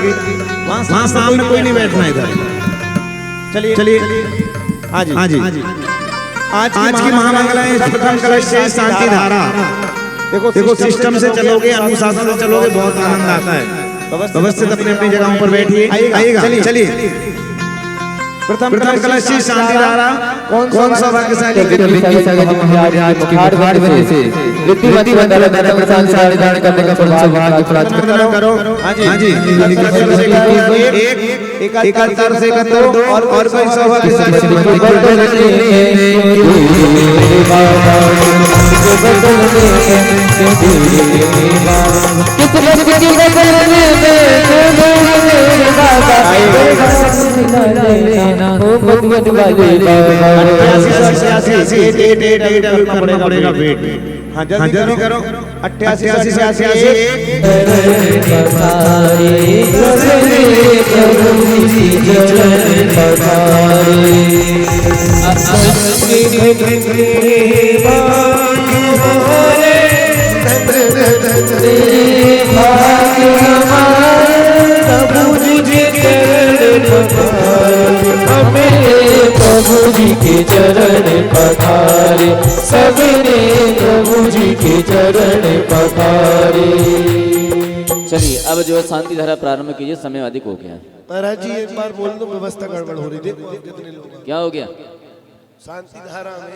की, वहाँ सामने कोई नहीं बैठना इधर। चलिए हाँ जी आज की महामंगलाएं प्रथम कलश से शांति धारा। देखो सिस्टम से चलोगे, अनुशासन से चलोगे, बहुत आनंद आता है। व्यवस्थित अपनी अपनी जगहों पर बैठिए। आइएगा चलिए प्रथम कलश से शांति धारा। कौन सा भाग्यशाली करो। हाँ जी एक से करो और कोई सौभाग्यशाली पड़ेगा वेट। हाँ जल्दी करो। 88 प्रभु जी के चरण पधारे, सबने प्रभु जी के चरण पधारे। चलिए अब जो है शांति धारा प्रारंभ कीजिए, समय अधिक हो गया। महाराज जी एक बार बोल दो, व्यवस्था गड़बड़ हो रही। देखो कितने लोग, क्या हो गया शांति धारा में?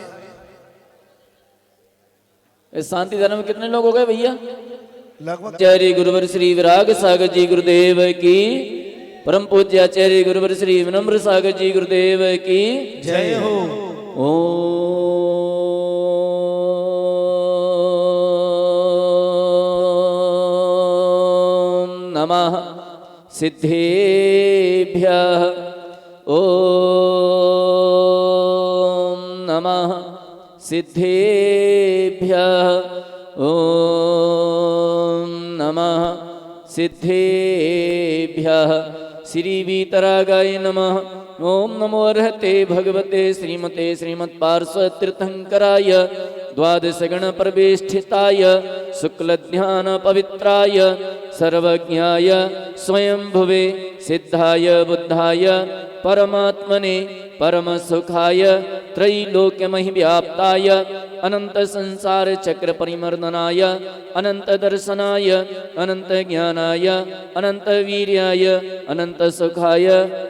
इस शांति धारा में कितने लोग हो गए भैया? लगभग। जय गुरुवर श्री विराग सागर जी गुरुदेव की, परम पूज्य आचार्य गुरुवर श्री विनम्र सागर जी गुरुदेव की जय हो। ओम नमः सिद्धेभ्यः, ओम नमः सिद्धेभ्यः, ओम नमः सिद्धेभ्यः। श्री वीतरागाय नमः। ओम नमो अर्हते भगवते श्रीमते श्रीमत्पार्श्व तीर्थंकराय द्वादशगण परवेष्ठिताय शुक्ल ध्यान पवित्राय सर्वज्ञाय स्वयंभुवे सिद्धाय बुद्धाय परमात्मने परम सुखाय त्रैलोक्यमहि व्याप्ताय अनंत संसार चक्र परिमर्दनाय अनंत दर्शनाय अनंत ज्ञानाय अनंत वीर्याय अनंत सुखाय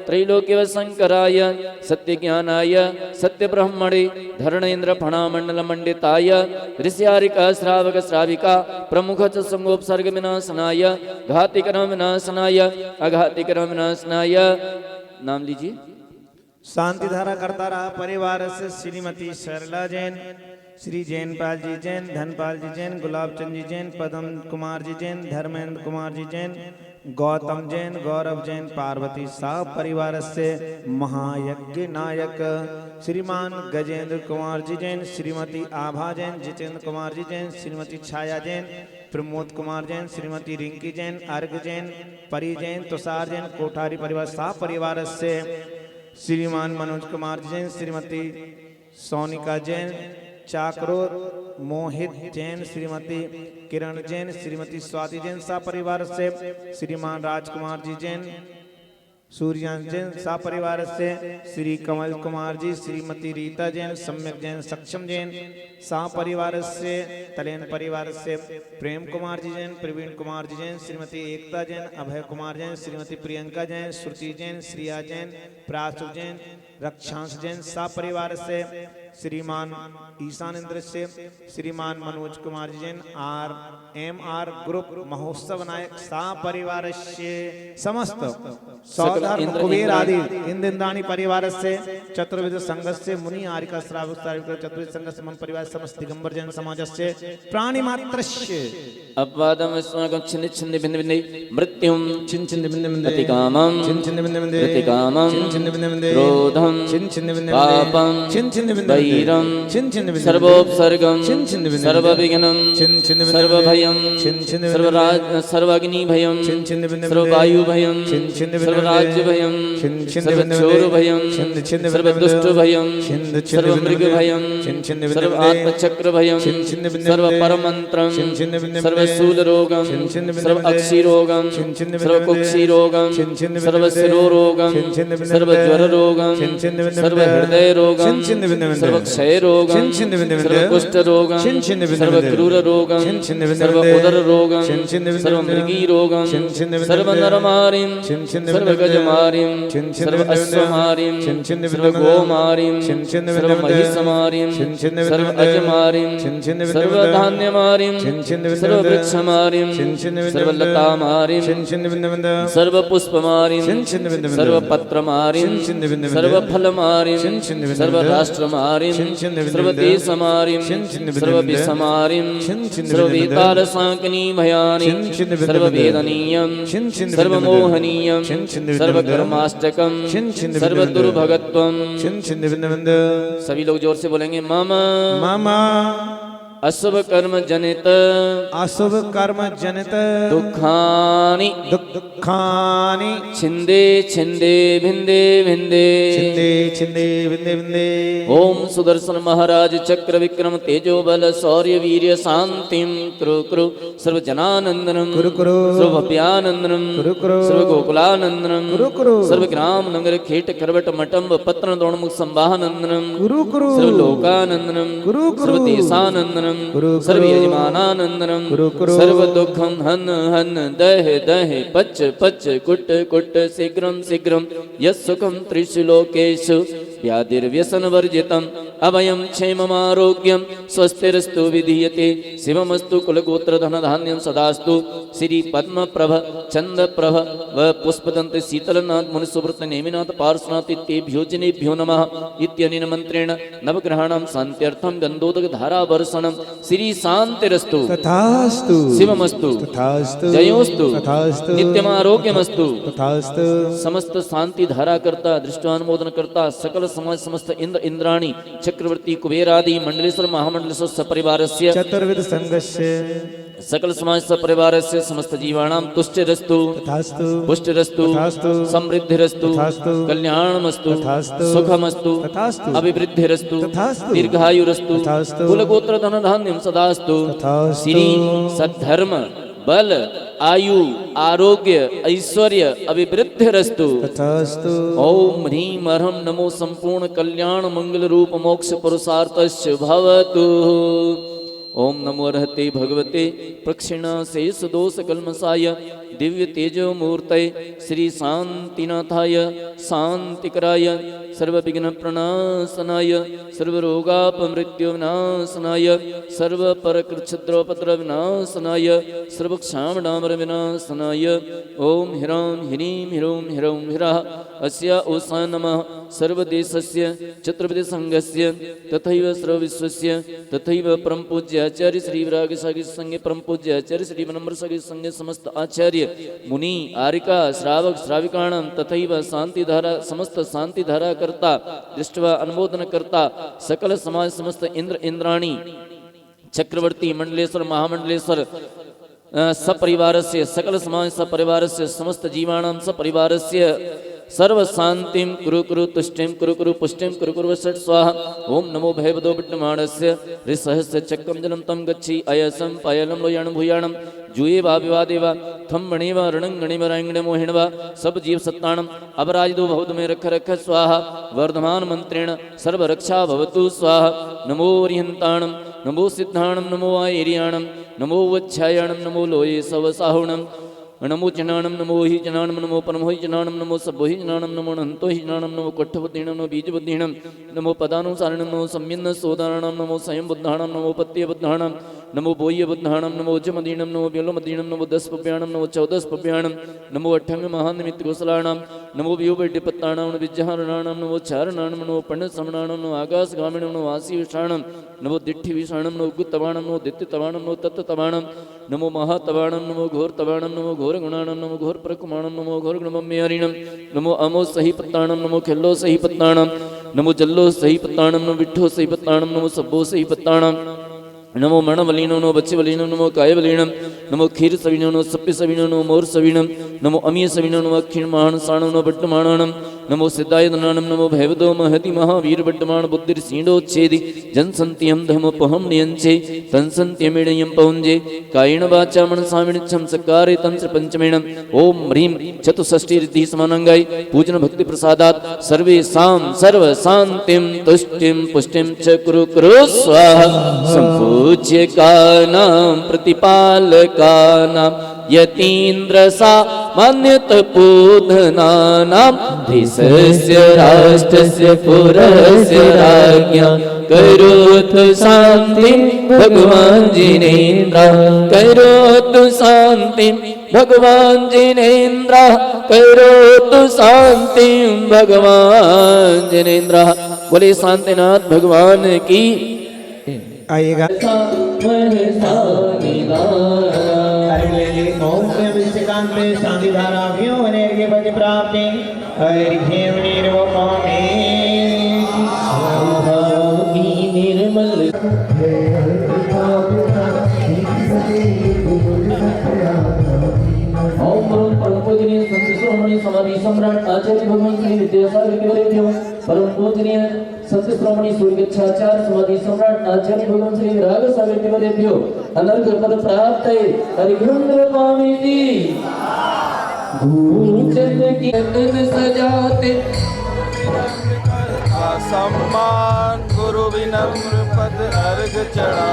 त्रैलोक्य शंकराय सत्य ज्ञानाय सत्य ब्रह्मणे धरणेन्द्र फणामंडल मंडिताय ऋष्यारिका श्रावक श्राविका प्रमुख च संगोपसर्ग विनाशनाय घातिकर्म विनाशनाय अघातिकर्म विनाशनाय। नाम लीजिए। शांति धारा करता रहा परिवार से श्रीमती सरला जैन, श्री जैनपाल जी जैन, धनपाल जी जैन, गुलाबचंद जी जैन, पदम कुमार जी जैन, धर्मेंद्र कुमार जी जैन, गौतम जैन, गौरव जैन, पार्वती साहब परिवार से महायज्ञ नायक श्रीमान गजेंद्र कुमार जी जैन, श्रीमती आभा जैन, जितेंद्र कुमार जी जैन, श्रीमती छाया जैन, प्रमोद कुमार जैन, श्रीमती रिंकी जैन, अर्घ जैन, परी जैन, तुषार जैन, कोठारी परिवार साहब परिवार से श्रीमान मनोज कुमार जैन, श्रीमती सोनिका जैन, चाकरो मोहित जैन, श्रीमती किरण जैन, श्रीमती स्वाति जैन सा परिवार से श्रीमान राजकुमार जी जैन, सूर्यान जैन सा परिवार से श्री कमल कुमार जी, श्रीमती रीता जैन, सम्यक जैन, सक्षम जैन सा परिवार से तलेन परिवार से प्रेम कुमार जी जैन, प्रवीण कुमार जी जैन, श्रीमती एकता जैन, अभय कुमार जैन, श्रीमती प्रियंका जैन, श्रुति जैन, श्रिया जैन, प्रासु जैन, रक्षांश जैन सा परिवार से श्रीमान ईशानेन्द्र से श्रीमान मनोज कुमार जी जैन, RMR ग्रुप महोत्सव नायक सा परिवार से समस्त सौधर्म कुबेर आदि इंद्राणी परिवार से चतुर्विध संघ से मुनि आरिका श्रावक चतुर्विध संघ से मम परिवार समस्त दिगंबर जैन समाज से प्राणी मात्र अपवादम अस्माकं छिन्न छिन्न भिन्न भिन्न मृत्युम छिन्न छिन्न भिन्न भिन्न प्रतिकामं छिन्न छिन्न भिन्न भिन्न प्रतिकामं छिन्न छिन्न भिन्न भिन्न क्रोधं छिन्न छिन्न भिन्न पापं छिन्न छिन्न भिन्न वैरं छिन्न छिन्न भिन्न सर्वोपसर्गं छिन्न छिन्न भिन्न सर्वविघ्नं छिन्न छिन्न भिन्न सर्वभयं छिन्न छिन्न सर्वराज सर्वाग्नि भयं छिन्न छिन्न भिन्न सर्ववायु भयं छिन्न छिन्न भिन्न सर्वराज्य भयं छिन्न छिन्न भिन्न सर्वचोर भयं छिन्न छिन्न सर्वदुष्ट भयं छिन्न छिन्न सर्वमृग भयं छिन्न छिन्न भिन्न सर्व सर्वचक्रभयं छिन्न छिन्न भिन्न सर्वपरमन्त्रं छिन्न छिन्न भिन्न सर्वशूलरोगं छिन्न छिन्न भिन्न सर्वअक्षिरोगं छिन्न छिन्न भिन्न सर्वकुक्षिरोगं छिन्न छिन्न भिन्न सर्वशिरोरोगं छिन्न छिन्न भिन्न सर्वज्वररोगं छिन्न छिन्न भिन्न सर्वहृदयरोगं छिन्न छिन्न भिन्न सर्वक्षयरोगं छिन्न छिन्न भिन्न सर्वकुष्ठरोगं छिन्न छिन्न भिन्न सर्वक्रूररोगं छिन्न छिन्न भिन्न सर्वोदररोगं छिन्न छिन्न भिन्न सर्वमृगीरोगं छिन्न छिन्न भिन्न सर्वनरमारिं छिन्न छिन्न भिन्न सर्वगजमारिं छिन्न छिन्न सर्वाश्वमारिं छिन्न छिन्न भिन्न सर्वगोमारिं छिन्न छिन्न भिन्न सर्वमहिषमारिं छिन्न छिन्न भिन्न सर्वाजमारिं छिन्न छिन्न भिन्न सर्वधान्यमारिं छिन्न छिन्न भिन्न सर्ववृक्षमारिं छिन्न छिन्न भिन्न सर्वलतामारिं छिन्न छिन्न भिन्न भिन्न सर्वपुष्पमारिं छिन्न छिन्न भिन्न भिन्न सर्वपत्रमारिं छिन्न छिन्न भिन्न भिन्न सर्वफलमारिं छिन्न छिन्न भिन्न सर्वराष्ट्रमारिं छिन्न छिन्न भिन्न सर्वदेशमारिं छिन्न छिन्न भिन्न सर्वविषमारिं छिन्न छिन्न भिन्न सर्ववेतालसाङ्कनी भयानि छिन्न छिन्न भिन्न सर्ववेदनीयं छिन्न छिन्न भिन्न सर्वमोहनीयं छिन्न छिन्न भिन्न सर्वकर्माष्टकं छिन्न छिन्न भिन्न सर्वदुर्भगत्वं। छिन्न छिन्न भिन्न भिन्न सभी लोग जोर से बोलेंगे मामा मामा अशुभ कर्म जनित अशुभ कर्म जनित दुखानि दुखानि छिंदे छिंदे भिंदे भिंदे छिंदे छिंदे भिंदे भिंदे। ओम सुदर्शन महाराज चक्र विक्रम तेजो बल शौर्य वीर्य शांतिम कुरु कुरु सर्व जनानंदनम कुरु कुरु सर्व भव्यानंदनम कुरु कुरु सर्व गोकुलानंदनम कुरु कुरु सर्व ग्राम नगर खेट करवट मटम्ब पत्र द्रोणमुख संवाहनंदनम कुरु कुरु सर्व लोकानंदनम कुरु कुरु सर्व देशानंदनम कुरु सर्व यजमानानंदनम कुरु कुरु सर्व दुखम हन हन दह दह पच पच कुट कुट शीघ्रम शीघ्रम यस्सुखम त्रिषु लोकेषु व्याधिर्व्यसनवर्जितम् अभयं क्षेममारोग्यं स्वस्तिरस्तु विधीयते शिवमस्तु कुलगोत्रधनधान्यं सदास्तु श्री पद्मप्रभ चन्द्रप्रभ व पुष्पदन्त शीतलनाथ मुनिसुव्रत नेमिनाथ पार्श्वनाथ इत्येभ्यो जनेभ्यो नमः इत्यनेन मन्त्रेण नवग्रहाणां शान्त्यर्थं गन्धोदकधारावर्षणं श्री शान्तिरस्तु तथास्तु शिवमस्तु तथास्तु जयोस्तु तथास्तु नित्यमारोग्यमस्तु तथास्तु। समस्त शांति धारा करता दृष्टानुमोदन करता सकल समाज समस्त इंद्र इंद्राणी चक्रवर्ती कुबेरादि मंडलेश्वर महामंडलेश्वर सपरिवारस्य चतुर्विध संघस्य सकल समाज सपरिवारस्य समस्त जीवाणां तुष्टिरस्तु तथास्तु पुष्टिरस्तु तथास्तु समृद्धिरस्तु तथास्तु कल्याणमस्तु तथास्तु सुखमस्तु तथास्तु अभिवृद्धिरस्तु तथास्तु दीर्घायुरस्तु तथास्तु कुलगोत्र धनधान्यं सदास्तु तथास्तु श्री सद्धर्म बल आयु आरोग्य ऐश्वर्य अभिवृद्धिरस्तु तथास्तु। ओम ह्रीं अर्हं नमो संपूर्ण कल्याण मंगल रूप मोक्ष पुरुषार्थस्य भवतु। ओम नमो अर्हते भगवते प्रक्षिणा शेष दोष कल्मषाय दिव्य तेजो मूर्तये श्री शांतिनाथाय शांतिकराय सर्वविघ्न प्रणाशनाय सर्वरोगापमृत्यु विनाशनाय सर्वपरकृच्छद्रोपद्र विनाशनाय सर्वक्षामडामर विनाशनाय ओम ह्रां ह्रीं ह्रौं ह्रौं ह्रः अस्या ओषा नमः सर्वदेशस्य चतुर्विध संघस्य तथैव सर्वविश्वस्य तथैव परम पूज्य आचार्य श्री विराग सागी संघ परम पूज्य आचार्य श्री विनम्र सागी संघ समस्त आचार्य मुनि आरिका श्रावक श्राविकाणां तथैव शांतिधारा समस्त शांतिधारा करता दृष्ट्वा अनुमोदन करता सकल समाज समस्त इंद्र इंद्राणी चक्रवर्ती मंडलेश्वर महामंडलेश्वर सपरिवारस्य सकल समाज सपरिवारस्य समस्त जीवाणां सपरिवारस्य सर्व शांतिं कुरु कुरु तुष्टिं कुरु कुरु पुष्टिं कुरु कुरु षट् स्वाहा। ओम नमो भयवदो विद्यमानस्य ऋसहस्य चक्रं जलं तं गच्छि अयसं पायलं लोयाणं भूयाणं जूये वा विवादे वा थम मणि वा रणं गणि वा रांगणे मोहिण वा सब जीव सत्ताणं अपराजितो भवतु मे रख रख स्वाहा। वर्धमान मंत्रेण सर्व रक्षा भवतु स्वाहा। नमो रिहंताणं नमो सिद्धाणं नमो आयर्याणं नमो वच्छायाणं नमो लोये सवसाहुणं नमो जनानम नमो हि जनानम नमो परमो हि जनानम नमो सबो हि जनानम नमो अनंतो हि जनानम नमो कट्ठबुद्धिणम नमो बीजबुद्धिणम नमो पदानुसारिणम नमो सम्यन्न सोदारणम नमो स्वयं बुद्धाणम नमो पत्य बुद्धाणम नमो बोह्य बुद्धाणम नमो उज्जमदीणम नमो व्योलमदीणम नमो 10 पप्याणम नमो 14 पप्याणम नमो अठंग महानिमित्त गोसलाणम नमो व्योपट्टिपत्ताणम विज्जहारणाणम नमो चारणाणम नमो पंडसमणाणम नमो आकाशगामिणम नमो वासी विषाणम नमो दिट्ठि विषाणम नमो उग्गतवाणम नमो दित्ततवाणम नमो तत्ततवाणम नमो महातवाणम नमो घोरतवाणम नमो घोरगुणाणम नमो घोरप्रकुमाणम नमो घोरगुणमम्यहरिणम नमो अमो सही पत्ताणम नमो खेल्लो सही पत्ताणम नमो जल्लो सही पत्ताणम नमो विठ्ठो सही पत्ताणम नमो सब्बो सही पत्ताणम नमो मणवलीनो नमो बच्चवलीनो नमो कायवलीणम नमो क्षीर सवीनो नमो सप्य सवीनो नमो मोर सवीणम नमो अमीय सवीनो नमो अक्षीण महान साणो नमो बट्टमाणम नमो सिद्धाय नमो नमो भैवतो महति महावीर वर्तमान बुद्धिर सीडोच्छेदि जनसंत्यम धर्मोपहम नियंचे तंसंत्यमिणयम पौंजे कायेन वाचा मनसा विनिच्छम सकारे तंत्र पंचमेण ओम ह्रीं चतुष्षष्टि रिद्धि समानंगाय पूजन भक्ति प्रसादात सर्वेषां सर्व शांतिम तुष्टिम पुष्टिम च कुरु कुरु स्वाहा संपूज्य कानां प्रतिपालकानां यतीन्द्र सा मान्यत पूधनानां देशस्य राष्ट्रस्य पुरस्य राज्ञा करोतु शांति भगवान जिनेन्द्र करोतु शांति भगवान जिनेन्द्र करोतु शांति भगवान जिनेन्द्र। बोले शांतिनाथ भगवान की। आइएगा। ओम विश्वकांते शांति धारा व्यो वनेर्गे पद प्राप्ति हरिहेम निर्वपामे निर्मल ओम परम पूजनीय संत शिरोमणि समाधि सम्राट आचार्य भगवान श्री विद्यासागर के परम पूजनीय संत शिरोमणि सूर्यच्छाचार्य समाधि सम्राट आचार्य भगवान श्री विराग सागर के वरेभ्यो अनर्घ पद प्राप्त हरिहंद्र स्वामी भूचंद की तन सजाते सम्मान गुरु विनम्र पद अर्घ चढ़ा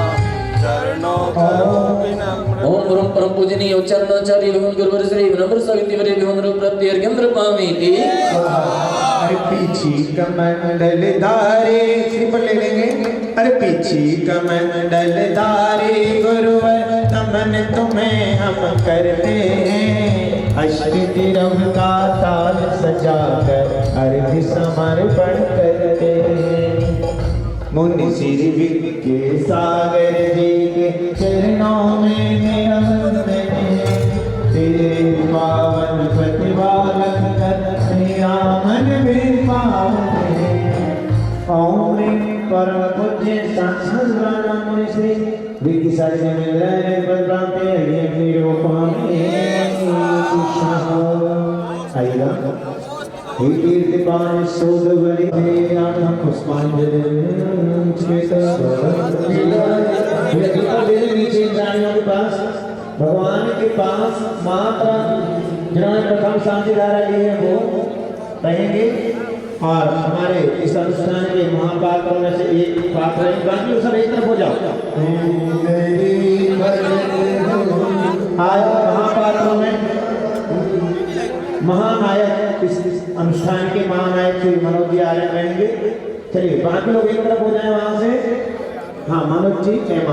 चरणों विनम्र। ओम परम पूजनीय उच्चारणाचार्य भगवान गुरुवर श्री विनम्र स्वामी वरेभ्यो अनर्घ प्रति अर्घ्यंद्र स्वामी की। अरे पीछी कमंडल धारे श्रीफल ले लेंगे। अरे पीछी कमंडल धारे गुरुवर नमन तुम्हें हम करते हैं। अष्टदिरव का ताल सजाकर अर्घ समर्पण करते हैं। मुनि श्री विद्य सागर जी के चरणों में मेरा तेरे पावन प्रतिपालन मेरा मन में पावन ओम परम पूज्य सांसद मुनि श्री विद्य सागर जी में लहरे बदलाते हैं निरूपण आइएगा। हे कीर्तिपान शोधवरी आत्म पुष्पांजलि नीचे इंद्राणियों के पास भगवान के पास माता जिन्होंने प्रथम शांति धारा ली है वो कहेंगे और हमारे इस अनुष्ठान के महापात्रों में से एक पात्र बाकी सब एक तरफ हो जाओ। आयो महापात्रों में महानायक इस अनुष्ठान के महानायक श्री मनोज जी आर्य रहेंगे। चलिए बाकी लोग एक तरफ हो जाए वहां से। हाँ मनोज जी एम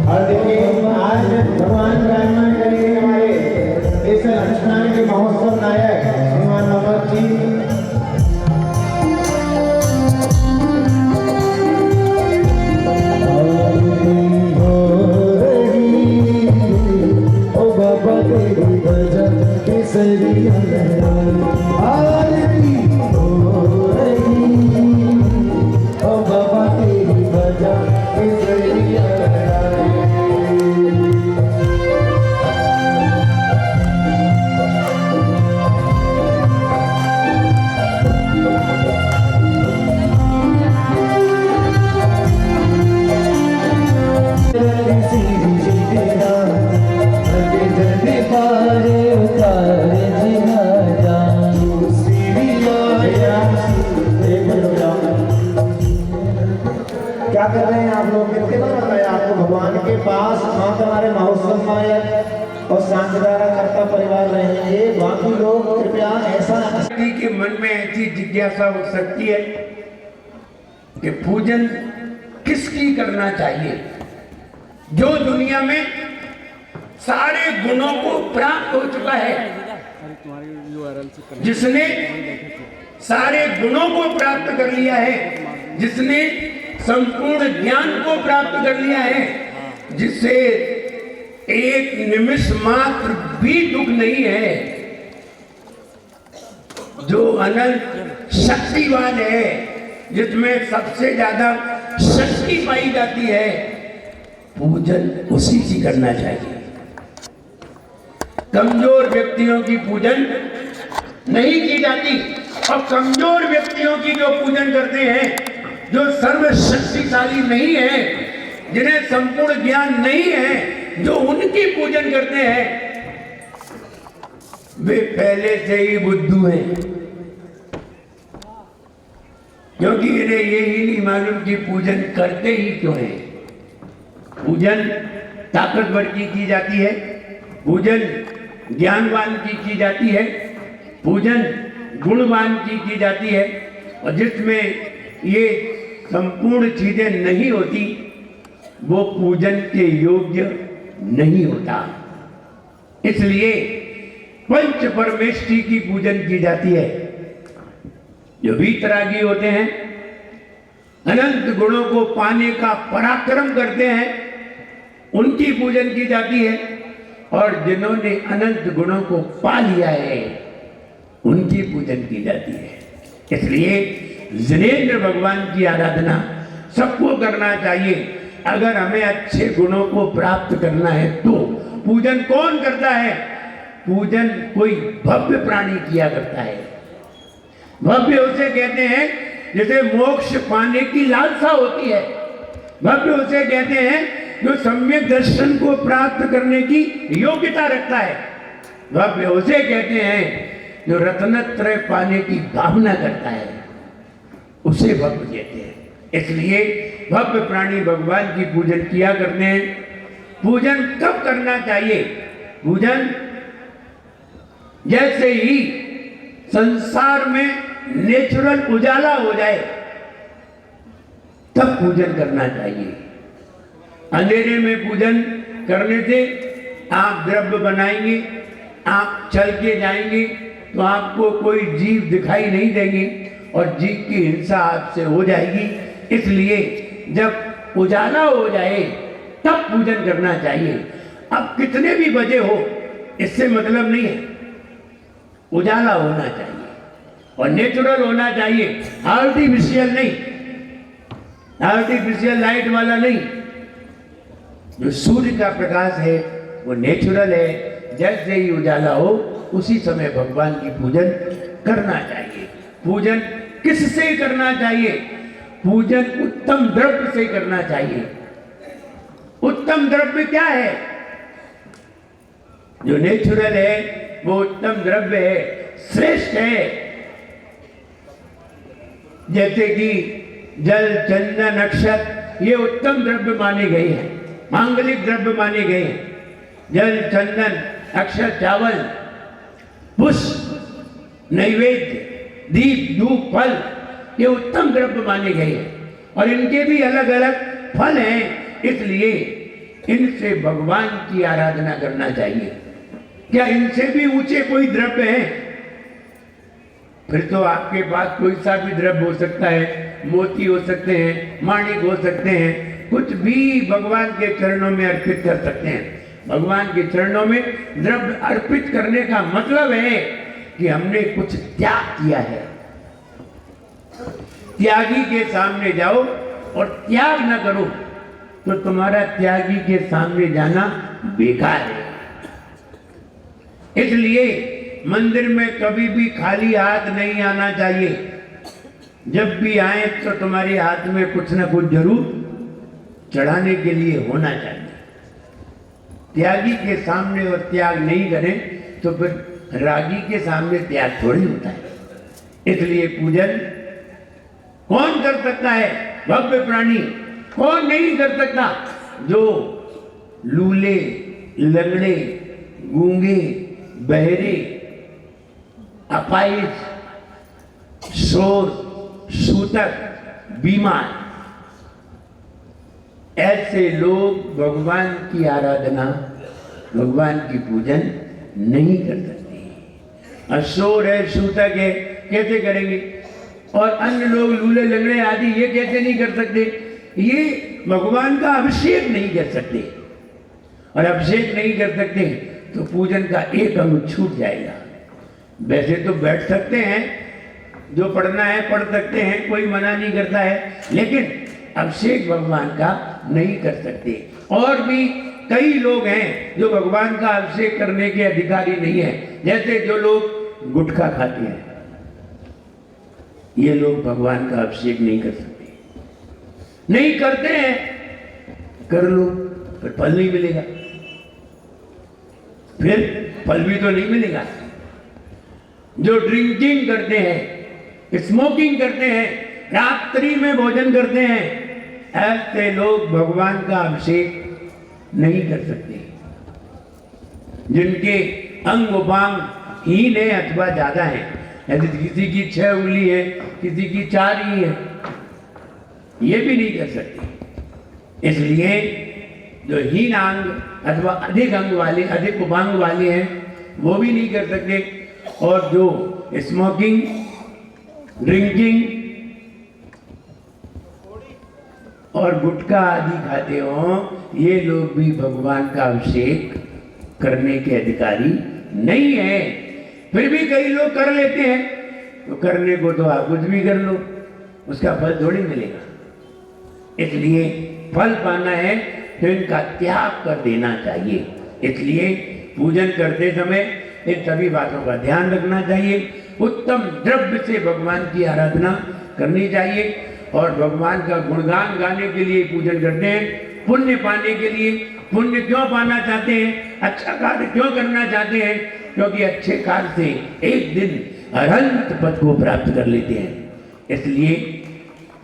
और देखिए आज भगवान विराजमान करेंगे हमारे इस अनुष्ठान के महोत्सव नायक श्रीमान मनोज जी। क्या कर रहे हैं आप लोग? कितने बार बताया आपको भगवान के पास माता हमारे महोत्सव नायक और शांतिधारा करता परिवार रहेंगे। बाकी लोग कृपया ऐसा के मन में ऐसी जिज्ञासा हो सकती है कि पूजन किसकी करना चाहिए जो दुनिया में सारे गुणों को प्राप्त हो चुका है, जिसने सारे गुणों को प्राप्त कर लिया है, जिसने संपूर्ण ज्ञान को प्राप्त कर लिया है, जिससे एक निमिष मात्र भी दुख नहीं है, जो अनंत शक्तिवान है, जिसमें सबसे ज्यादा शक्ति पाई जाती है। पूजन उसी की करना चाहिए। कमजोर व्यक्तियों की पूजन नहीं की जाती। और कमजोर व्यक्तियों की जो पूजन करते हैं, जो सर्वशक्तिशाली नहीं है, जिन्हें संपूर्ण ज्ञान नहीं है, जो उनकी पूजन करते हैं, वे पहले से ही बुद्धू हैं, क्योंकि इन्हें ये ही नहीं मालूम कि पूजन करते ही क्यों है। पूजन ताकतवर की जाती है, पूजन ज्ञानवान की जाती है, पूजन गुणवान की जाती है, और जिसमें ये संपूर्ण चीजें नहीं होती वो पूजन के योग्य नहीं होता। इसलिए पंच परमेष्टि की पूजन की जाती है। जो वीतरागी होते हैं, अनंत गुणों को पाने का पराक्रम करते हैं, उनकी पूजन की जाती है। और जिन्होंने अनंत गुणों को पा लिया है, उनकी पूजन की जाती है। इसलिए जिनेंद्र भगवान की आराधना सबको करना चाहिए। अगर हमें अच्छे गुणों को प्राप्त करना है तो पूजन कौन करता है? पूजन कोई भव्य प्राणी किया करता है। भव्य उसे कहते हैं जैसे मोक्ष पाने की लालसा होती है। भव्य उसे कहते हैं जो सम्यक दर्शन को प्राप्त करने की योग्यता रखता है। भव्य उसे कहते हैं जो रत्नत्रय पाने की भावना करता है, उसे भव्य कहते हैं। इसलिए भव्य प्राणी भगवान की पूजन किया करते हैं। पूजन कब करना चाहिए? पूजन जैसे ही संसार में नेचुरल उजाला हो जाए तब पूजन करना चाहिए। अंधेरे में पूजन करने से आप द्रव्य बनाएंगे, आप चल के जाएंगे तो आपको कोई जीव दिखाई नहीं देंगे और जीव की हिंसा आपसे हो जाएगी। इसलिए जब उजाला हो जाए तब पूजन करना चाहिए। अब कितने भी बजे हो इससे मतलब नहीं है, उजाला होना चाहिए और नेचुरल होना चाहिए, आर्टिफिशियल नहीं, आर्टिफिशियल लाइट वाला नहीं। जो सूर्य का प्रकाश है वो नेचुरल है। जैसे ही उजाला हो उसी समय भगवान की पूजन करना चाहिए। पूजन किससे करना चाहिए? पूजन उत्तम द्रव्य से करना चाहिए। उत्तम द्रव्य क्या है? जो नेचुरल है वो उत्तम द्रव्य है, श्रेष्ठ है। जैसे कि जल, चंदन, अक्षत ये उत्तम द्रव्य माने गए हैं, मांगलिक द्रव्य माने गए हैं। जल, चंदन, अक्षत, चावल, पुष्प, नैवेद्य, दीप, धूप, फल ये उत्तम द्रव्य माने गए हैं और इनके भी अलग अलग फल हैं। इसलिए इनसे भगवान की आराधना करना चाहिए। क्या इनसे भी ऊंचे कोई द्रव्य है? फिर तो आपके पास कोई सा भी द्रव्य हो सकता है, मोती हो सकते हैं, माणिक हो सकते हैं, कुछ भी भगवान के चरणों में अर्पित कर सकते हैं। भगवान के चरणों में द्रव्य अर्पित करने का मतलब है कि हमने कुछ त्याग किया है। त्यागी के सामने जाओ और त्याग न करो तो तुम्हारा त्यागी के सामने जाना बेकार है। इसलिए मंदिर में कभी भी खाली हाथ नहीं आना चाहिए। जब भी आए तो तुम्हारे हाथ में कुछ न कुछ जरूर चढ़ाने के लिए होना चाहिए। त्यागी के सामने और त्याग नहीं करें तो फिर रागी के सामने त्याग थोड़ी होता है। इसलिए पूजन कौन कर सकता है? भव्य प्राणी। कौन नहीं कर सकता? जो लूले, लंगड़े, गूंगे, बहरे, अपाहिज, शोर, सूतक, बीमार, ऐसे लोग भगवान की आराधना, भगवान की पूजन नहीं कर सकते। अशोर है, सूतक है, कैसे करेंगे? और अन्य लोग लूले, लंगड़े आदि ये कैसे नहीं कर सकते? ये भगवान का अभिषेक नहीं कर सकते और अभिषेक नहीं कर सकते तो पूजन का एक अंग छूट जाएगा। वैसे तो बैठ सकते हैं, जो पढ़ना है पढ़ सकते हैं, कोई मना नहीं करता है, लेकिन अभिषेक भगवान का नहीं कर सकते। और भी कई लोग हैं जो भगवान का अभिषेक करने के अधिकारी नहीं है। जैसे जो लोग गुटखा खाते हैं, ये लोग भगवान का अभिषेक नहीं कर सकते। नहीं करते हैं, कर लो, फिर फल नहीं मिलेगा, फिर फल भी तो नहीं मिलेगा। जो ड्रिंकिंग करते हैं, स्मोकिंग करते हैं, रात्रि में भोजन करते हैं, ऐसे लोग भगवान का अभिषेक नहीं कर सकते। जिनके अंग उपांग हीन है अथवा ज्यादा है, यदि किसी की 6 उंगली है, किसी की 4 ही है, ये भी नहीं कर सकते। इसलिए जो हीन अंग अथवा अधिक अंग वाले, अधिक उपांग वाले हैं, वो भी नहीं कर सकते। और जो स्मोकिंग, ड्रिंकिंग और गुटखा आदि खाते हो, ये लोग भी भगवान का अभिषेक करने के अधिकारी नहीं है। फिर भी कई लोग कर लेते हैं, तो करने को तो आप कुछ भी कर लो, उसका फल थोड़ी मिलेगा। इसलिए फल पाना है तो इनका त्याग कर देना चाहिए। इसलिए पूजन करते समय इन सभी बातों का ध्यान रखना चाहिए। उत्तम द्रव्य से भगवान की आराधना करनी चाहिए और भगवान का गुणगान गाने के लिए पूजन करते हैं। पुण्य पाने के लिए, पुण्य क्यों पाना चाहते हैं, अच्छा कार्य क्यों करना चाहते हैं? क्योंकि अच्छे कार्य से एक दिन अनंत पद को प्राप्त कर लेते हैं। इसलिए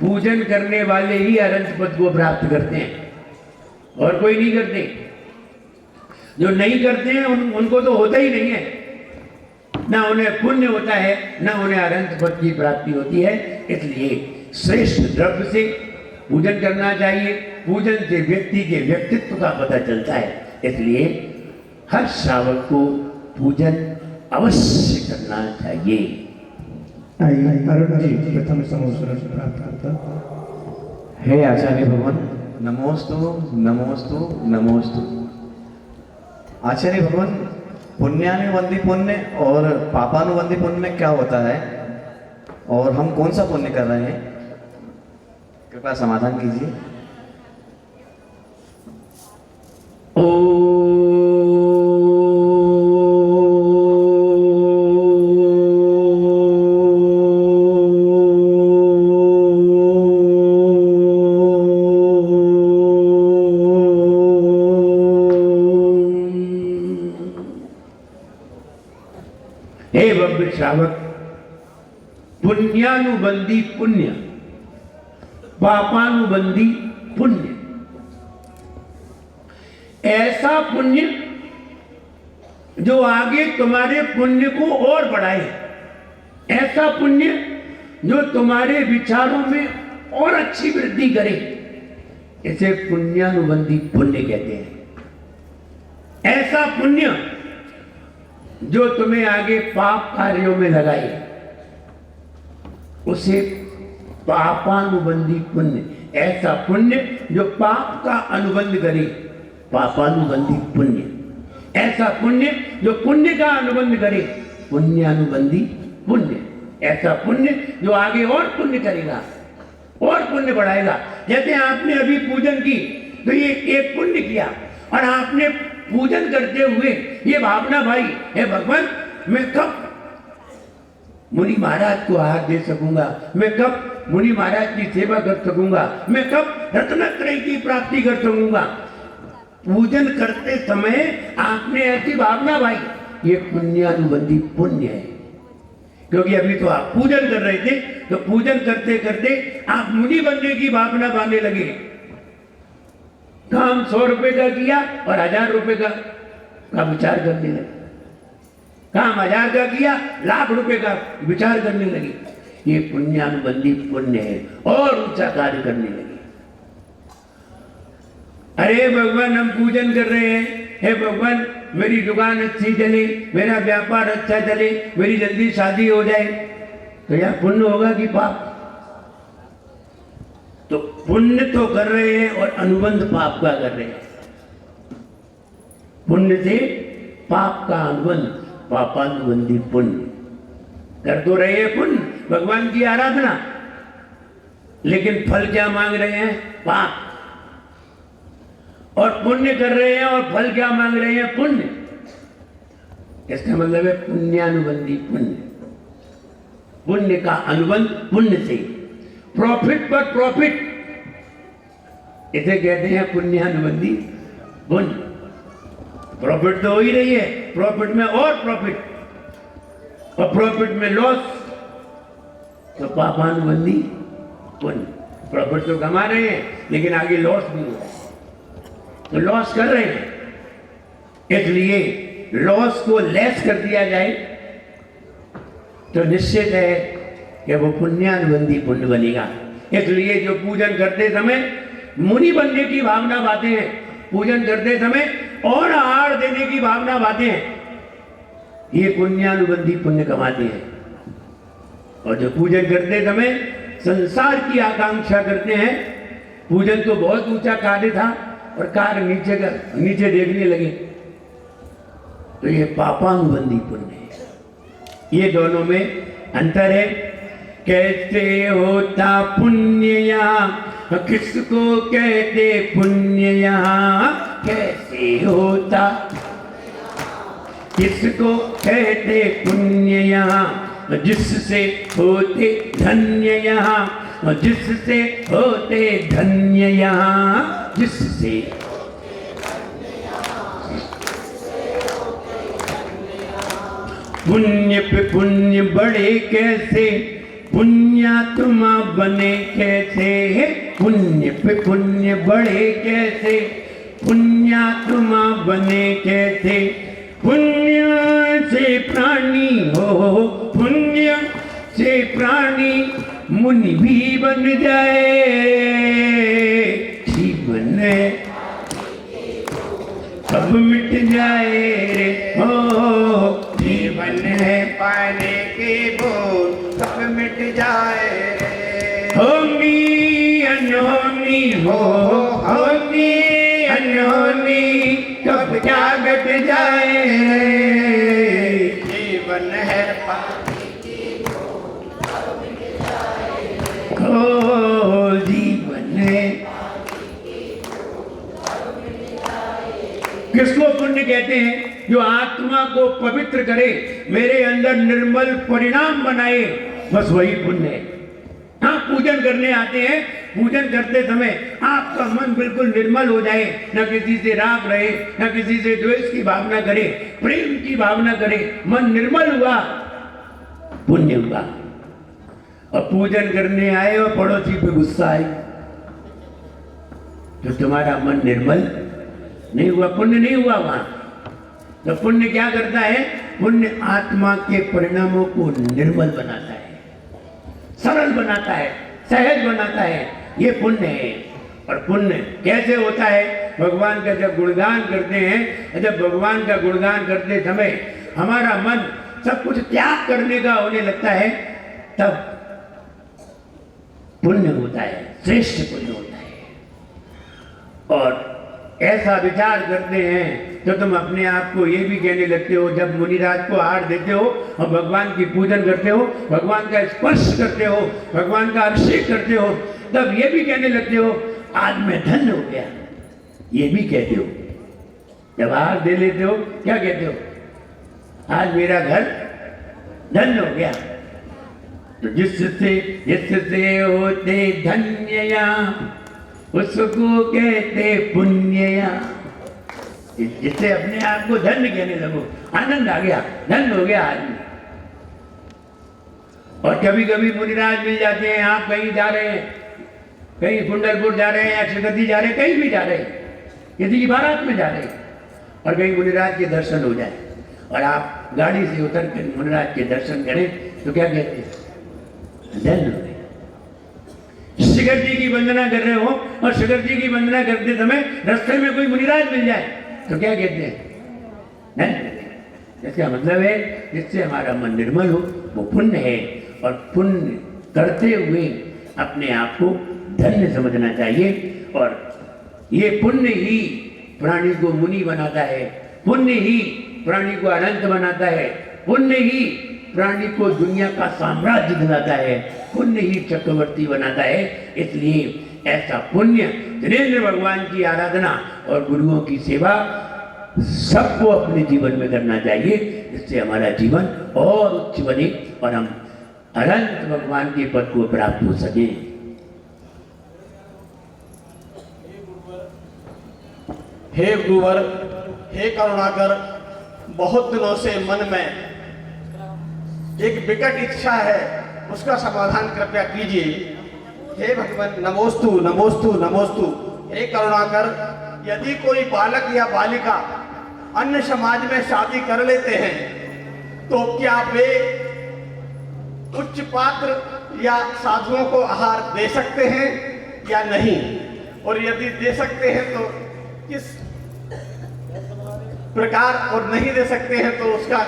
पूजन करने वाले ही अनंत पद को प्राप्त करते हैं और कोई नहीं करते। जो नहीं करते हैं उनको तो होता ही नहीं है, ना उन्हें पुण्य होता है, ना उन्हें अनंत पद की प्राप्ति होती है। इसलिए श्रेष्ठ द्रव्य से पूजन करना चाहिए। पूजन से व्यक्ति के व्यक्तित्व का पता चलता है। इसलिए हर श्रावक को पूजन अवश्य करना चाहिए। अरुण जी प्रथम समोसरण प्राप्त करता। हे आचार्य भगवान, नमोस्तु नमोस्तु नमोस्तु। आचार्य भगवान, पुण्यानुबंधी पुण्य और पापानुबंधी पुण्य में क्या होता है और हम कौन सा पुण्य कर रहे हैं? कृपया समाधान कीजिए। हे भव्य श्रावक, पुण्यानुबंधी पुण्य, पापानुबंधी पुण्य, ऐसा पुण्य जो आगे तुम्हारे पुण्य को और बढ़ाए, ऐसा पुण्य जो तुम्हारे विचारों में और अच्छी वृद्धि करे, इसे पुण्यानुबंधी पुण्य कहते हैं। ऐसा पुण्य जो तुम्हें आगे पाप कार्यों में लगाए, उसे पापानुबंधी पुण्य, ऐसा पुण्य जो पाप का अनुबंध करे, पापानुबंधी पुण्य, ऐसा पुण्य जो पुण्य का अनुबंध करे, पुण्यानुबंधी पुण्य, ऐसा पुण्य जो आगे और पुण्य करेगा और पुण्य बढ़ाएगा। जैसे आपने अभी पूजन की तो ये एक पुण्य किया और आपने पूजन करते हुए ये भावना भाई, हे भगवान, मैं कब मुनि महाराज को आहार दे सकूंगा, मैं कब मुनि महाराज की सेवा कर सकूंगा, मैं कब रत्नत्रय की प्राप्ति कर सकूंगा। पूजन करते समय आपने ऐसी भावना भाई, ये पुण्यानुबंधी पुण्य है। क्योंकि अभी तो आप पूजन कर रहे थे, तो पूजन करते करते आप मुनि बनने की भावना पाने लगे। काम 100 रुपए का किया और 1000 रुपए का विचार करने लगे। काम 1000 का किया, लाख रुपए का विचार करने लगे। ये पुण्यानुबंधी पुण्य है और ऊंचा कार्य करने लगे। अरे भगवान, हम पूजन कर रहे हैं, हे भगवान मेरी दुकान अच्छी चले, मेरा व्यापार अच्छा चले, मेरी जल्दी शादी हो जाए, तो यह पुण्य होगा कि पाप? तो पुण्य तो कर रहे हैं और अनुबंध पाप का कर रहे हैं। पुण्य से पाप का अनुबंध, पापानुबंधी पुण्य कर तो रहे हैं, पुण्य भगवान की आराधना, लेकिन फल क्या मांग रहे हैं? पाप। और पुण्य कर रहे हैं और फल क्या मांग रहे हैं? पुण्य। इसका मतलब है पुण्यानुबंधी पुण्य। पुण्य का अनुबंध पुण्य से, प्रॉफिट पर प्रॉफिट, इसे कहते हैं पुण्यानुबंधी पुण्य। प्रॉफिट तो हो ही रही है, प्रॉफिट में और प्रॉफिट, और प्रॉफिट में लॉस, तो पापानुबंधी पुण्य। प्रॉफिट तो कमा रहे हैं लेकिन आगे लॉस भी हो रहा है, तो लॉस कर रहे हैं, इसलिए लॉस को लेस कर दिया जाए तो निश्चित है कि वो पुण्यानुबंधी पुण्य बनेगा। इसलिए जो पूजन करते समय मुनि बनने की भावना बातें हैं, पूजन करते समय और आहार देने की भावना बातें हैं, ये पुण्यानुबंधी पुण्य कमाते हैं। और जो पूजन करते समय संसार की आकांक्षा करते हैं, पूजन तो बहुत ऊंचा कार्य था और कार्य नीचे देखने लगे, तो ये पापानुबंधी पुण्य है। ये दोनों में अंतर है। कैसे होता पुण्य यहाँ, किसको कहते पुण्य यहाँ? कैसे होता, किसको कहते पुण्य यहाँ? जिससे होते धन्य यहाँ, जिससे होते धन्य यहाँ, जिससे पुण्य पे पुण्य बढ़े कैसे, पुण्यात्मा बने कैसे? पुण्य पे पुण्य बढ़े कैसे, पुण्यात्मा बने कैसे? पुण्य से प्राणी हो, पुण्य से प्राणी मुनि भी बन जाए। जीवन है सब मिट जाए रे हो, जीवन है पाने के बोल सब मिट जाए रे। होनी अनहोनी हो, होनी अनहोनी कब क्या घट जाए रे। जीवन है पाने के बोल सब मिट जाए हो, जीवन है। किसको पुण्य कहते हैं? जो आत्मा को पवित्र करे, मेरे अंदर निर्मल परिणाम बनाए, बस वही पुण्य है। हाँ, पूजन करने आते हैं, पूजन करते समय आपका मन बिल्कुल निर्मल हो जाए, न किसी से राग रहे, न किसी से द्वेष की भावना करे, प्रेम की भावना करे, मन निर्मल हुआ, पुण्य हुआ। और पूजन करने आए और पड़ोसी पे गुस्सा आए, तो तुम्हारा मन निर्मल नहीं हुआ, पुण्य नहीं हुआ वहां। तो पुण्य क्या करता है? पुण्य आत्मा के परिणामों को निर्मल बनाता है, सरल बनाता है, सहज बनाता है, ये पुण्य है। और पुण्य कैसे होता है? भगवान का जब गुणगान करते हैं, जब भगवान का गुणगान करते समय हमारा मन सब कुछ त्याग करने का होने लगता है, तब पुण्य होता है, श्रेष्ठ पुण्य होता है। और ऐसा विचार करते हैं तो तुम अपने आप को ये भी कहने लगते हो, जब मुनिराज को आहार देते हो और भगवान की पूजन करते हो, भगवान का स्पर्श करते हो, भगवान का अभिषेक करते हो, तब ये भी कहने लगते हो आज मैं धन्य हो गया। ये भी कहते हो, जब आहार दे लेते हो क्या कहते हो? आज मेरा घर धन्य हो गया। तो जिससे होते धन्य उसको कहते पुण्य। जिससे अपने आप को धन्य कहने लगो, आनंद आ गया, धन्य हो गया आदमी। और कभी कभी मुनिराज मिल जाते हैं, आप कहीं जा रहे हैं, कहीं कुंडलपुर जा रहे हैं, अक्षगति जा रहे हैं, कहीं भी जा रहे हैं, किसी की बारात में जा रहे हैं, और कहीं मुनिराज के दर्शन हो जाए और आप गाड़ी से उतर कर मुनिराज के दर्शन करें, तो क्या कहते हैं? धन्य हो गए। शिखर जी की वंदना कर रहे हो और शिखर जी की वंदना करते समय रास्ते में कोई मुनिराज मिल जाए तो क्या कहते हैं? इसका मतलब है जिससे हमारा मन निर्मल हो, वो पुण्य है। और पुण्य करते हुए अपने आप को धन्य समझना चाहिए। और ये पुण्य ही प्राणी को मुनि बनाता है, पुण्य ही प्राणी को अनंत बनाता है, पुण्य ही प्राणी को दुनिया का साम्राज्य दिलाता है, पुण्य ही चक्रवर्ती बनाता है। इसलिए ऐसा पुण्य त्रिनेत्र भगवान की आराधना और गुरुओं की सेवा सबको अपने जीवन में करना चाहिए, जिससे हमारा जीवन और उच्च बने और हम अनंत भगवान के पद को प्राप्त हो सके। हे गुरुवर, हे करुणाकर, बहुत दिनों से मन में एक विकट इच्छा है, उसका समाधान कृपया कीजिए। हे भगवान, नमोस्तु नमोस्तु नमोस्तु। हे करुणाकर, यदि कोई बालक या बालिका अन्य समाज में शादी कर लेते हैं तो क्या वे उच्च पात्र या साधुओं को आहार दे सकते हैं या नहीं, और यदि दे सकते हैं तो किस प्रकार, और नहीं दे सकते हैं तो उसका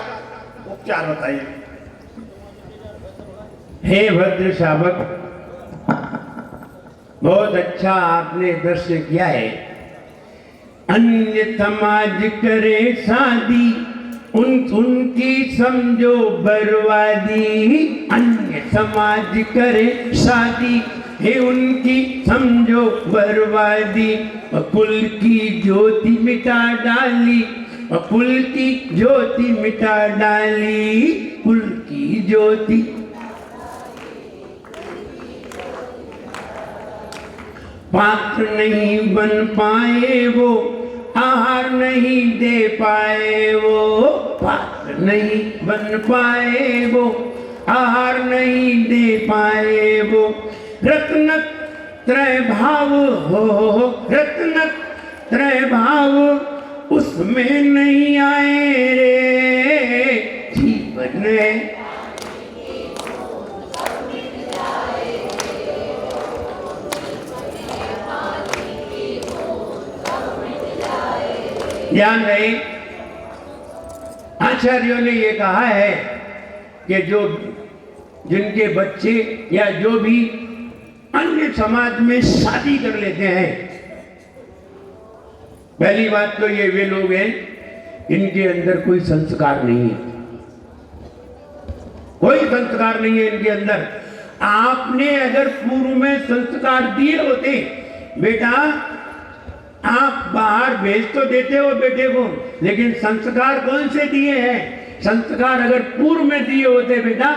उपचार बताइए। हे भद्र शावक, बहुत अच्छा आपने दर्शन किया है। अन्य समाज करे शादी, उनकी समझो बर्बादी। अन्य समाज करे शादी, हे उनकी समझो बर्बादी। कुल की ज्योति मिटा डाली, कुल की ज्योति मिटा डाली। कुल की ज्योति पात्र नहीं बन पाए वो, आहार नहीं दे पाए वो। पात्र नहीं बन पाए वो, आहार नहीं दे पाए वो। रत्न त्रय भाव हो, रत्न त्रय भाव उसमें नहीं आए रे। जीवन है ध्यान रहे, आचार्यों ने ये कहा है कि जिनके बच्चे या जो भी अन्य समाज में शादी कर लेते हैं, पहली बात तो ये वे लोग हैं इनके अंदर कोई संस्कार नहीं है, कोई संस्कार नहीं है इनके अंदर। आपने अगर पूर्व में संस्कार दिए होते, बेटा आप बाहर भेज तो देते हो बेटे को, लेकिन संस्कार कौन से दिए हैं? संस्कार अगर पूर्व में दिए होते, बेटा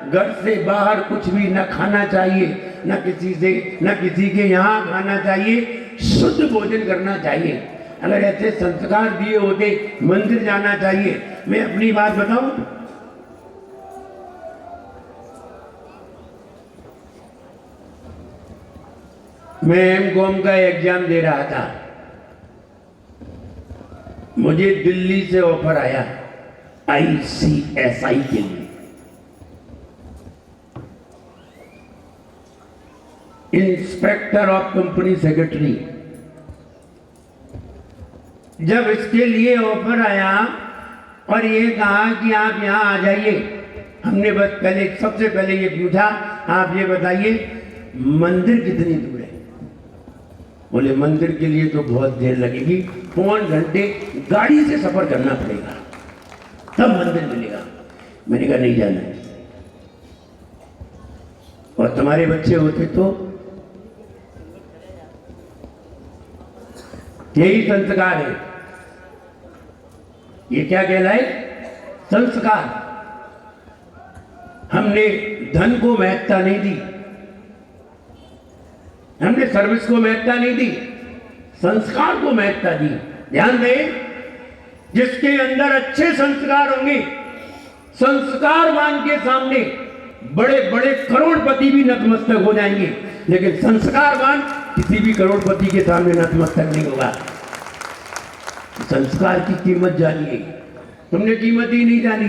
घर से बाहर कुछ भी न खाना चाहिए, न किसी के यहाँ खाना चाहिए, शुद्ध भोजन करना चाहिए। अगर ऐसे संस्कार दिए होते, मंदिर जाना चाहिए। मैं अपनी बात बताऊं, मैं एमकॉम का एग्जाम दे रहा था, मुझे दिल्ली से ऑफर आया ICSI के लिए, इंस्पेक्टर ऑफ कंपनी सेक्रेटरी। जब इसके लिए ऑफर आया और ये कहा कि आप यहाँ आ जाइए, हमने बस सबसे पहले ये पूछा, आप ये बताइए मंदिर कितनी दूर है? बोले मंदिर के लिए तो बहुत देर लगेगी, 5 घंटे गाड़ी से सफर करना पड़ेगा, तब मंदिर मिलेगा। मैंने कहा नहीं जाना, और तुम्हारे बच्चे होते तो यही संस्कार है। ये क्या कहलाए? संस्कार। हमने धन को महत्ता नहीं दी, हमने सर्विस को महत्ता नहीं दी, संस्कार को महत्ता दी। ध्यान दें, जिसके अंदर अच्छे संस्कार होंगे, संस्कारवान के सामने बड़े बड़े करोड़पति भी नतमस्तक हो जाएंगे, लेकिन संस्कारवान किसी भी करोड़पति के सामने नतमस्तक नहीं होगा। संस्कार की कीमत जानिए। तुमने कीमत ही नहीं जानी,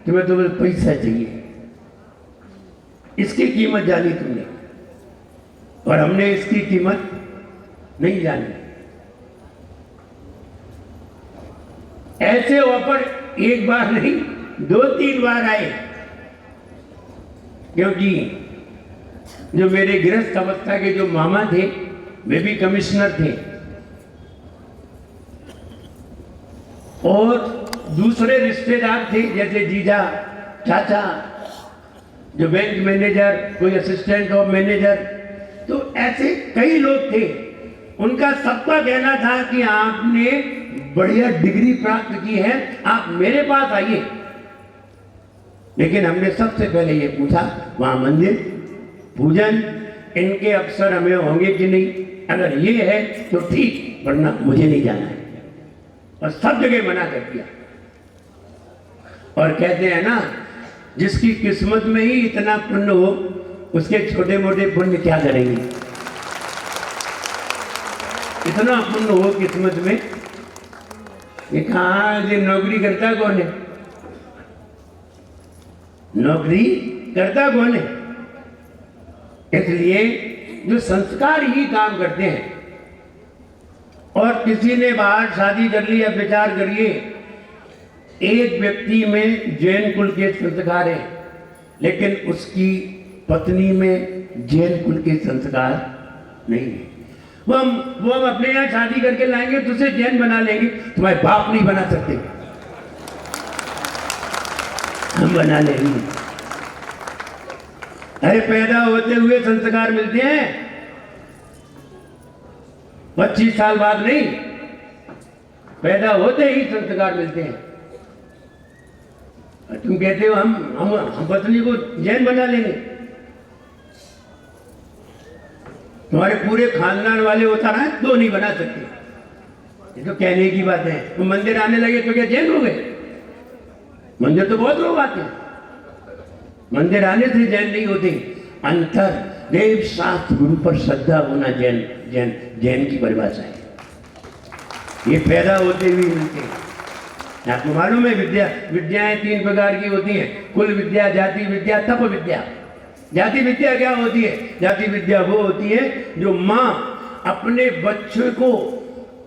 तुम्हें तो पैसा चाहिए, इसकी कीमत जानी तुमने, और हमने इसकी कीमत नहीं जानी। ऐसे ऑफर एक बार नहीं 2-3 बार आए, क्योंकि जो मेरे गृहस्थ अवस्था के जो मामा थे, वे भी कमिश्नर थे, और दूसरे रिश्तेदार थे जैसे जीजा, चाचा, जो बैंक मैनेजर, कोई असिस्टेंट ऑफ मैनेजर। तो ऐसे ऐसे कई लोग थे, उनका सबका कहना था कि आपने बढ़िया डिग्री प्राप्त की है, आप मेरे पास आइए। लेकिन हमने सबसे पहले ये पूछा, वहां मंदिर, पूजन, इनके अवसर हमें होंगे कि नहीं? अगर ये है तो ठीक, वरना मुझे नहीं जाना है। और सब जगह मना कर दिया। और कहते हैं ना, जिसकी किस्मत में ही इतना पुण्य हो, उसके छोटे मोटे पुण्य क्या करेंगे? इतना पुण्य हो किस्मत में, ये कहाँ ये नौकरी करता कौन है? नौकरी करता कौन है? इसलिए जो संस्कार ही काम करते हैं। और किसी ने बाहर शादी कर ली, अब विचार करिए, एक व्यक्ति में जैन कुल के संस्कार है, लेकिन उसकी पत्नी में जैन कुल के संस्कार नहीं है। वो हम अपने यहाँ शादी करके लाएंगे तो उसे जैन बना लेंगे, तुम्हारे बाप नहीं बना सकते, हम बना लेंगे। अरे पैदा होते हुए संस्कार मिलते हैं, 25 साल बाद नहीं, पैदा होते ही संस्कार मिलते हैं। तुम कहते हो हम पत्नी को जैन बना लेंगे, तुम्हारे पूरे खानदान वाले होता रहा तो नहीं बना सकते। ये तो कहने की बात है। तुम मंदिर आने लगे तो क्या जैन हो गए? मंदिर तो बहुत लोग आते हैं, मंदिर आने से जैन नहीं होते। अंतर देव शास्त्र गुरु पर श्रद्धा होना जैन जैन जैन की परिभाषा है। ये पैदा होते हुए मिलते हैं। आपको मालूम है विद्याएं 3 प्रकार की होती हैं, कुल विद्या, जाति विद्या, तप विद्या। जाति विद्या क्या होती है? जाति विद्या वो होती है जो माँ अपने बच्चे को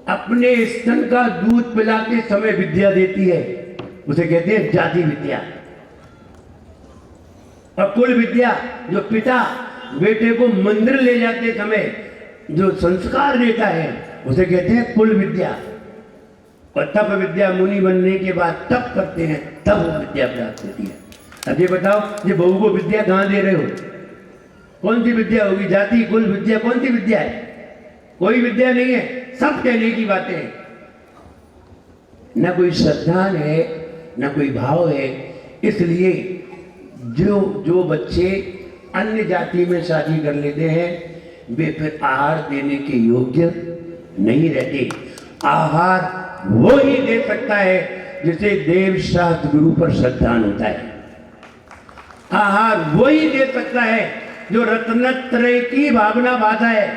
अपने स्तन का दूध पिलाते समय विद्या देती है, उसे कहते हैं जाति विद्या। और कुल विद्या जो पिता बेटे को मंदिर ले जाते समय जो संस्कार देता है, उसे कहते हैं कुल विद्या। और तप विद्या मुनि बनने के बाद तप करते हैं, तब वो विद्या प्राप्त होती है। अब ये बताओ, ये बहू को विद्या कहाँ दे रहे हो? कौन सी विद्या होगी? जाति कुल विद्या कौन सी विद्या है? कोई विद्या नहीं है, सब कहने की बातें हैं। न कोई श्रद्धा है, न कोई भाव है। इसलिए जो बच्चे अन्य जाति में शादी कर लेते हैं, वे फिर आहार देने के योग्य नहीं रहते। आहार वो ही दे सकता है जिसे देव शास्त्र गुरु पर श्रद्धान होता है। आहार वो ही दे सकता है जो रत्नत्रय की भावना बाधा है।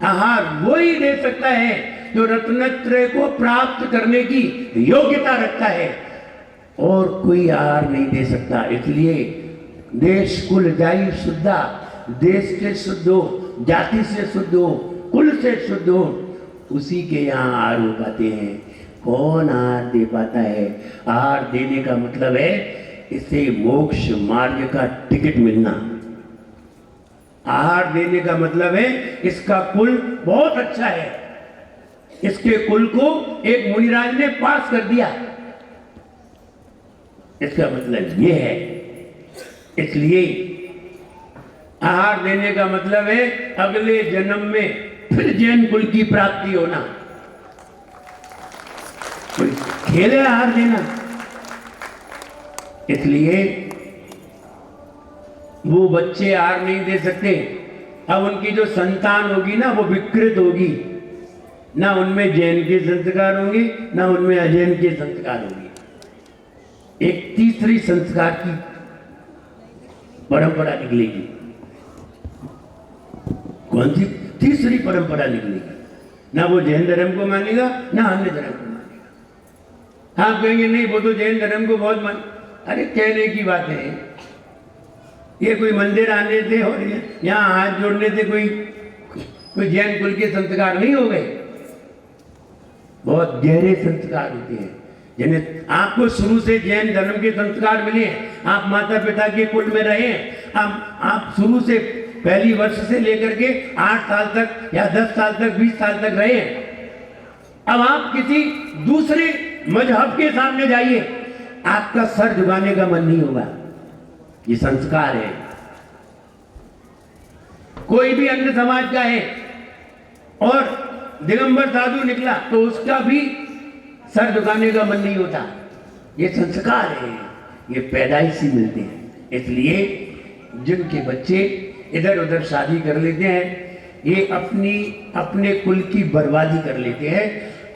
आहार वो ही दे सकता है जो रत्नत्रय को प्राप्त करने की योग्यता रखता है, और कोई आहार नहीं दे सकता। इसलिए देश कुल जाई शुद्धा, देश से शुद्ध हो, जाति से शुद्ध हो, कुल से शुद्ध हो, उसी के यहाँ आहार हो पाते हैं। कौन आहार दे पाता है? आहार देने का मतलब है इसे मोक्ष मार्ग का टिकट मिलना। आहार देने का मतलब है इसका कुल बहुत अच्छा है, इसके कुल को एक मुनिराज ने पास कर दिया, इसका मतलब ये है। इसलिए आहार देने का मतलब है अगले जन्म में फिर जैन कुल की प्राप्ति होना। कोई खेल है आहार देना? इसलिए वो बच्चे आहार नहीं दे सकते। अब उनकी जो संतान होगी ना, वो विकृत होगी, ना उनमें जैन के संस्कार होंगे, ना उनमें अजैन के संस्कार होंगे। एक तीसरी संस्कार की परंपरा निकलेगी। कौन सी तीसरी परंपरा निकलेगी? ना वो जैन धर्म को मानेगा, ना अन्य धर्म को मानेगा। आप कहेंगे नहीं वो तो जैन धर्म को बहुत मान। अरे कहने की बात है, ये कोई मंदिर आने से और यहाँ हाथ जोड़ने से कोई जैन कुल के संस्कार नहीं हो गए। बहुत गहरे संस्कार होते हैं जिन्हें आपको शुरू से जैन धर्म के संस्कार मिले हैं। आप माता पिता के कुल में रहे हैं, आप शुरू से पहली वर्ष से लेकर के 8 साल तक या 10 साल तक 20 साल तक रहे हैं। अब आप किसी दूसरे मजहब के सामने जाइए, आपका सर झुकाने का मन नहीं होगा। ये संस्कार है। कोई भी अन्य समाज का है और दिगंबर साधु निकला तो उसका भी सर झुकाने का मन नहीं होता। ये संस्कार है, ये पैदाइशी मिलते हैं। इसलिए जिनके बच्चे इधर उधर शादी कर लेते हैं, ये अपने कुल की बर्बादी कर लेते हैं।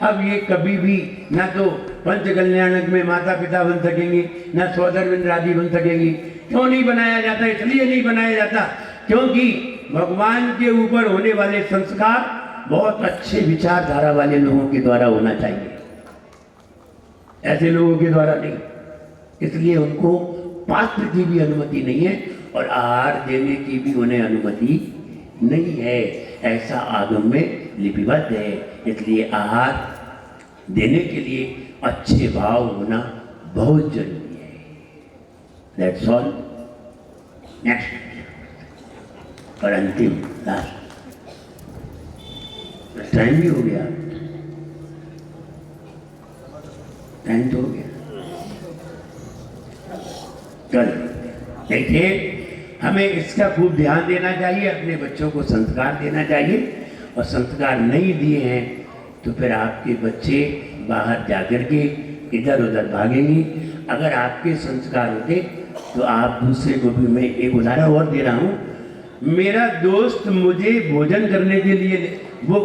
अब ये कभी भी ना तो पंच कल्याणक में माता पिता बन सकेंगे, ना सौधर्मिंद्र आदि बन सकेंगे। क्यों नहीं बनाया जाता? इसलिए नहीं बनाया जाता क्योंकि भगवान के ऊपर होने वाले संस्कार बहुत अच्छे विचारधारा वाले लोगों के द्वारा होना चाहिए, ऐसे लोगों के द्वारा नहीं। इसलिए उनको पात्र की भी अनुमति नहीं है और आहार देने की भी उन्हें अनुमति नहीं है, ऐसा आगम में लिपिबद्ध है। इसलिए आहार देने के लिए अच्छे भाव होना बहुत जरूरी है। That's all. नेक्स्ट और अंतिम लास्ट, टाइम भी हो गया, टाइम तो हो गया। चल देखिए, हमें इसका खूब ध्यान देना चाहिए, अपने बच्चों को संस्कार देना चाहिए। और संस्कार नहीं दिए हैं तो फिर आपके बच्चे बाहर जाकर के इधर उधर भागेंगे। अगर आपके संस्कार होते तो आप दूसरे को भी, मैं एक उदाहरण और दे रहा हूँ। मेरा दोस्त मुझे भोजन करने के लिए,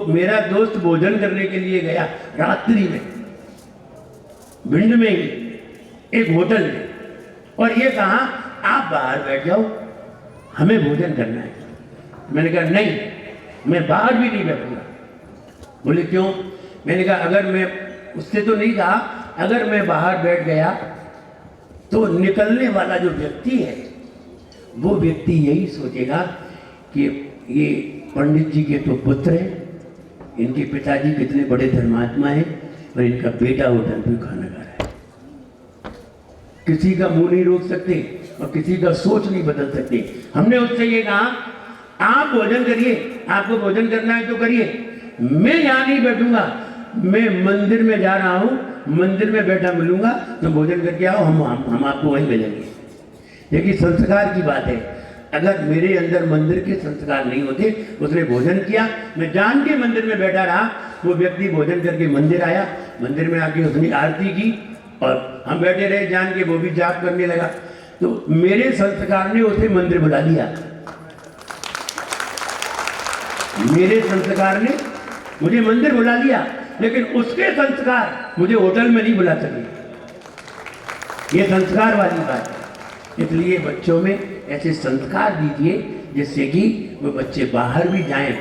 मेरा दोस्त भोजन करने के लिए गया रात्रि में, भिंड में ही एक होटल में, और ये कहा आप बाहर बैठ जाओ, हमें भोजन करना है। मैंने कहा नहीं, मैं बाहर भी नहीं बैठूंगा। बोले क्यों? मैंने कहा अगर मैं, उससे तो नहीं कहा, अगर मैं बाहर बैठ गया तो निकलने वाला जो व्यक्ति है वो व्यक्ति यही सोचेगा कि ये पंडित जी के तो पुत्र हैं, इनके पिताजी कितने बड़े धर्मात्मा हैं और इनका बेटा होटल पे खाना खा रहा है। किसी का मुंह नहीं रोक सकते और किसी का सोच नहीं बदल सकते। हमने उससे ये कहा आप भोजन करिए, आपको भोजन करना है तो करिए, मैं यहाँ नहीं बैठूंगा, मैं मंदिर में जा रहा हूँ, मंदिर में बैठा मिलूंगा तो भोजन करके आओ, हम आपको वहीं मिलेंगे। देखिए संस्कार की बात है। अगर मेरे अंदर मंदिर के संस्कार नहीं होते, उसने भोजन किया, मैं जान के मंदिर में बैठा रहा, वो व्यक्ति भोजन करके मंदिर आया, मंदिर में आके उसने आरती की और हम बैठे रहे जान के, वो भी जाप करने लगा, तो मेरे संस्कार ने उसे मंदिर बुला लिया। मेरे संस्कार ने मुझे मंदिर बुला लिया, लेकिन उसके संस्कार मुझे होटल में नहीं बुला सके। ये संस्कार वाली बात है। इसलिए बच्चों में ऐसे संस्कार दीजिए जिससे कि वो बच्चे बाहर भी जाएं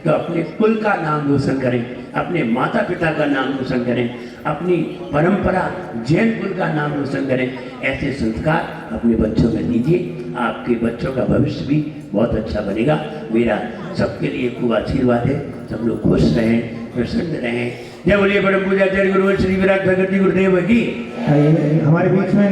तो अपने कुल का नाम रोशन करें, अपने माता पिता का नाम रोशन करें, अपनी परंपरा जैन कुल का नाम रोशन करें। ऐसे संस्कार अपने बच्चों में दीजिए, आपके बच्चों का भविष्य भी बहुत अच्छा बनेगा। मेरा सबके लिए खूब आशीर्वाद है, सब लोग खुश रहें, प्रसन्न रहें। जय बोलिए परम पूज्य आचार्य गुरु श्री विराट भगत जी गुरुदेव की। हमारे बीच में